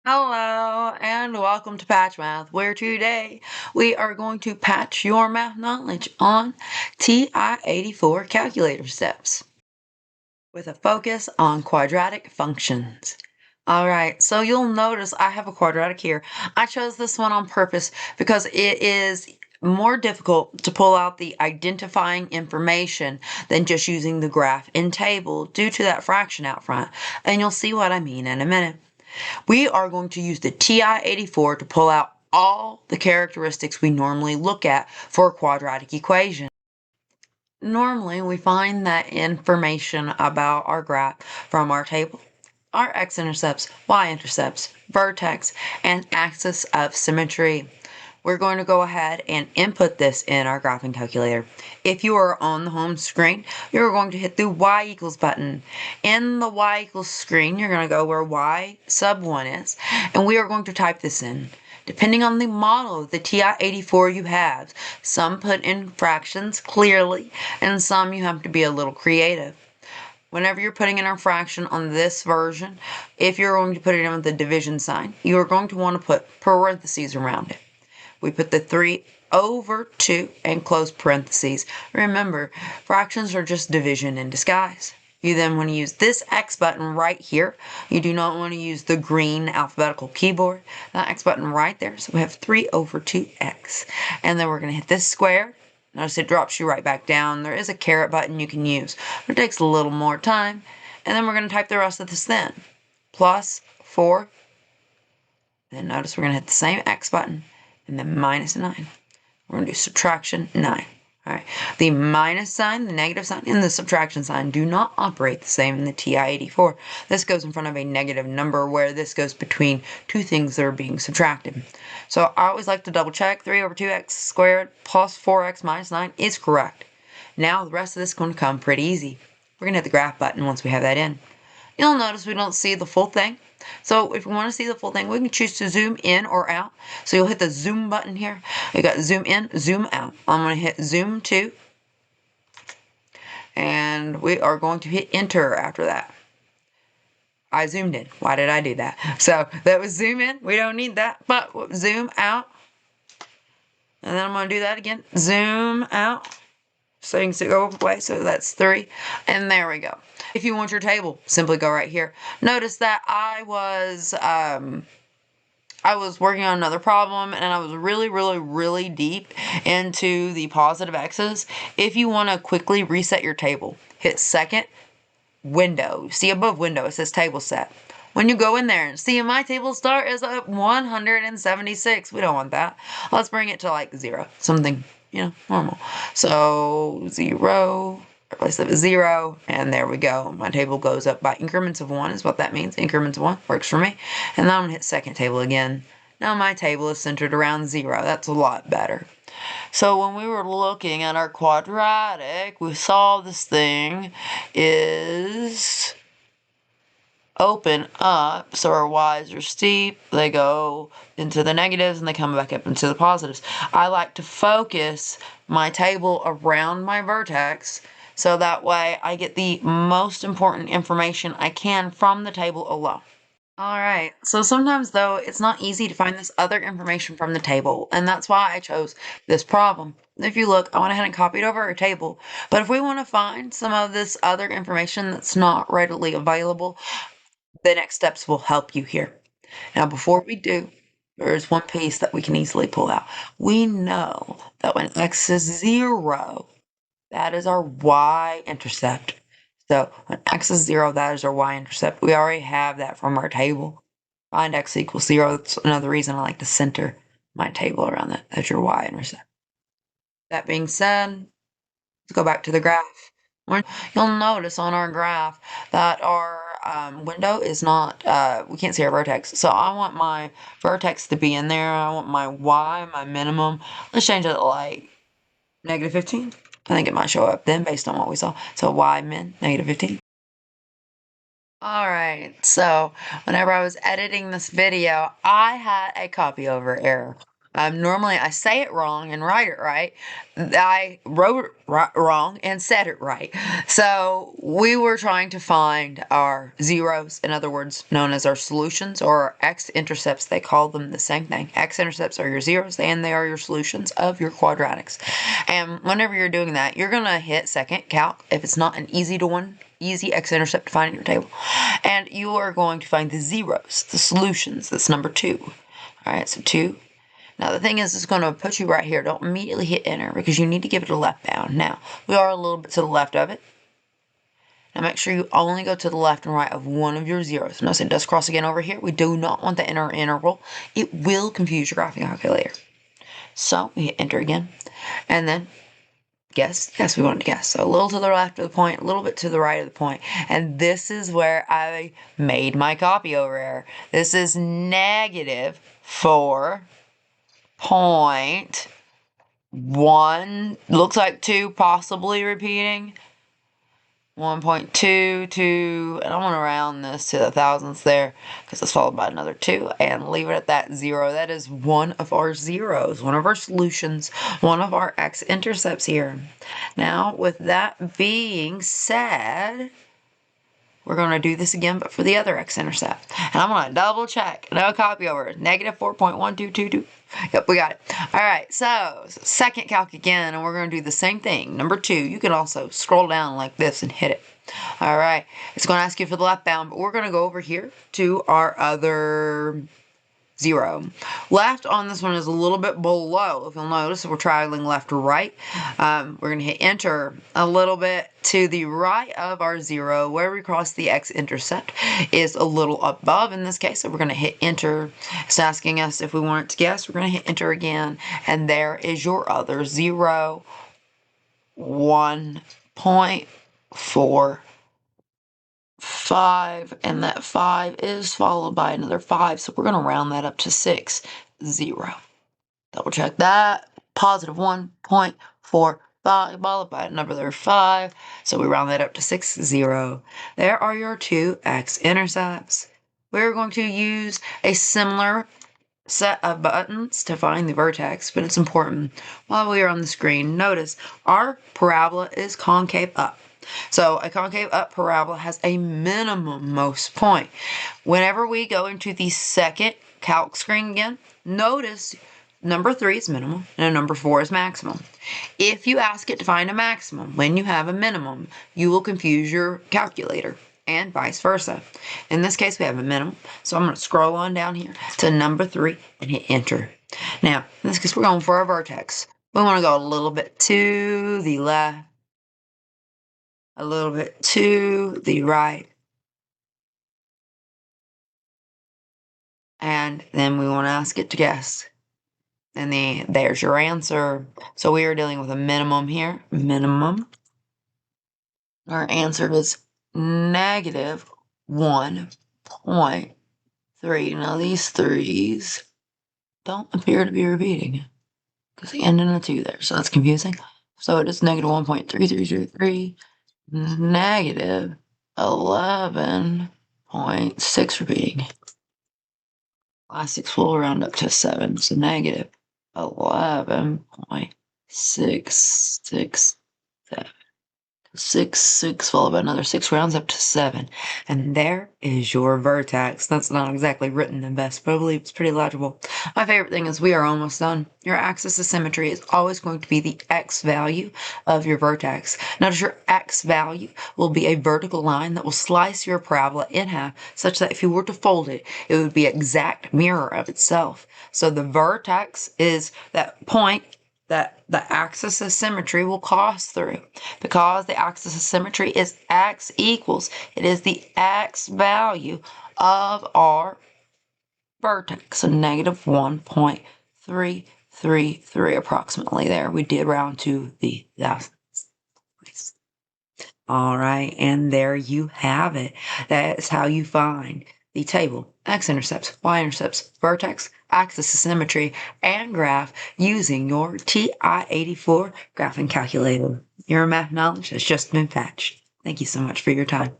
Hello and welcome to Patch Math, where today we are going to patch your math knowledge on TI-84 calculator steps with a focus on quadratic functions. All right, so you'll notice I have a quadratic here. I chose this one on purpose because it is more difficult to pull out the identifying information than just using the graph in table due to that fraction out front, and you'll see what I mean in a minute. We are going to use the TI-84 to pull out all the characteristics we normally look at for a quadratic equation. Normally, we find that information about our graph from our table, our x-intercepts, y-intercepts, vertex, and axis of symmetry. We're going to go ahead and input this in our graphing calculator. If you are on the home screen, you're going to hit the y equals button. In the y equals screen, you're going to go where y sub 1 is, and we are going to type this in. Depending on the model of the TI-84 you have, some put in fractions clearly, and some you have to be a little creative. Whenever you're putting in a fraction on this version, if you're going to put it in with the division sign, you are going to want to put parentheses around it. We put the 3 over 2 and close parentheses. Remember, fractions are just division in disguise. You then want to use this X button right here. You do not want to use the green alphabetical keyboard. That X button right there. So we have 3 over 2x. And then we're going to hit this square. Notice it drops you right back down. There is a caret button you can use, but it takes a little more time. And then we're going to type the rest of this then. Plus 4. Then notice we're going to hit the same X button. And then minus 9. We're going to do subtraction 9. All right. The minus sign, the negative sign, and the subtraction sign do not operate the same in the TI-84. This goes in front of a negative number, where this goes between two things that are being subtracted. So I always like to double check. 3 over 2x squared plus 4x minus 9 is correct. Now the rest of this is going to come pretty easy. We're going to hit the graph button once we have that in. You'll notice we don't see the full thing. So if we want to see the full thing, we can choose to zoom in or out. So you'll hit the zoom button here. You got zoom in, zoom out. I'm going to hit zoom 2. And we are going to hit enter after that. I zoomed in. Why did I do that? So that was zoom in. We don't need that. But zoom out. And then I'm going to do that again. Zoom out. So you can see go away. So that's 3. And there we go. If you want your table, simply go right here. Notice that I was working on another problem, and I was really deep into the positive x's. If you want to quickly reset your table, hit second window. See above window, it says table set. When you go in there and see my table start is at 176. We don't want that. Let's bring it to like 0, something, normal. So 0. Replace it with 0, and there we go. My table goes up by increments of 1 is what that means. Increments of 1 works for me. And now I'm going to hit second table again. Now my table is centered around 0. That's a lot better. So when we were looking at our quadratic, we saw this thing is open up, so our y's are steep, they go into the negatives and they come back up into the positives. I like to focus my table around my vertex, so that way I get the most important information I can from the table alone. All right, so sometimes though, it's not easy to find this other information from the table, and that's why I chose this problem. If you look, I went ahead and copied over our table, but if we want to find some of this other information that's not readily available, the next steps will help you here. Now, before we do, there's one piece that we can easily pull out. We know that when x is 0, that is our y-intercept. So when x is 0, that is our y-intercept. We already have that from our table. Find x equals 0. That's another reason I like to center my table around that. That's your y-intercept. That being said, let's go back to the graph. You'll notice on our graph that our window is not, we can't see our vertex. So I want my vertex to be in there. I want my y, my minimum. Let's change it to like negative 15. I think it might show up then based on what we saw. So y min, negative 15. All right, so whenever I was editing this video, I had a copy over error. Normally I say it wrong and write it right. I wrote it wrong and said it right. So we were trying to find our zeros, in other words, known as our solutions or our x-intercepts. They call them the same thing. X-intercepts are your zeros and they are your solutions of your quadratics. And whenever you're doing that, you're going to hit second calc if it's not an easy x-intercept to find in your table. And you are going to find the zeros, the solutions. That's number 2. All right, so 2. Now the thing is, it's going to put you right here. Don't immediately hit enter because you need to give it a left bound. Now, we are a little bit to the left of it. Now make sure you only go to the left and right of one of your zeros. Notice it does cross again over here. We do not want the inner interval. It will confuse your graphing calculator. So we hit enter again. And then guess. Yes, we wanted to guess. So a little to the left of the point, a little bit to the right of the point. And this is where I made my copy over error. This is negative 4.1, looks like 2 possibly repeating, 1.22, and I'm going to round this to the thousandths there because it's followed by another 2 and leave it at that 0. That is one of our zeros, one of our solutions, one of our x-intercepts here. Now, with that being said, we're going to do this again, but for the other x-intercept. And I'm going to double check. No copy over. Negative 4.1222. Yep, we got it. All right, so second calc again, and we're going to do the same thing. Number 2, you can also scroll down like this and hit it. All right, it's going to ask you for the left bound, but we're going to go over here to our other 0. Left on this one is a little bit below. If you'll notice, we're traveling left to right. We're going to hit enter a little bit to the right of our 0, where we cross the x-intercept is a little above in this case. So we're going to hit enter. It's asking us if we want it to guess. We're going to hit enter again. And there is your other 0, 1.45, and that 5 is followed by another 5, so we're going to round that up to 6, 0. Double check that. Positive 1.45 followed by another 5, so we round that up to 6, 0. There are your 2 x-intercepts. We're going to use a similar set of buttons to find the vertex, but it's important while we are on the screen. Notice our parabola is concave up. So a concave up parabola has a minimum most point. Whenever we go into the second calc screen again, notice number 3 is minimum and number 4 is maximum. If you ask it to find a maximum when you have a minimum, you will confuse your calculator and vice versa. In this case, we have a minimum, so I'm going to scroll on down here to number 3 and hit enter. Now, in this case, we're going for a vertex. We want to go a little bit to the left, a little bit to the right, and then we want to ask it to guess. And there's your answer. So we are dealing with a minimum here. Minimum. Our answer is negative 1.3. Now these 3's don't appear to be repeating because they end in a 2 there, so that's confusing. So it is negative 1.3333, negative 11.6 repeating. Last 6 will round up to 7, so negative 11.667. 6 followed by another 6 rounds up to 7. And there is your vertex. That's not exactly written the best, but I believe it's pretty legible. My favorite thing is we are almost done. Your axis of symmetry is always going to be the x value of your vertex. Notice your x value will be a vertical line that will slice your parabola in half, such that if you were to fold it, it would be an exact mirror of itself. So the vertex is that point that the axis of symmetry will cross through. Because the axis of symmetry is x equals, it is the x value of our vertex, so negative 1.333 approximately there. We did round to the thousandths. All right, and there you have it. That's how you find the table, x-intercepts, y-intercepts, vertex, axis of symmetry, and graph using your TI-84 graphing calculator. Your math knowledge has just been patched. Thank you so much for your time.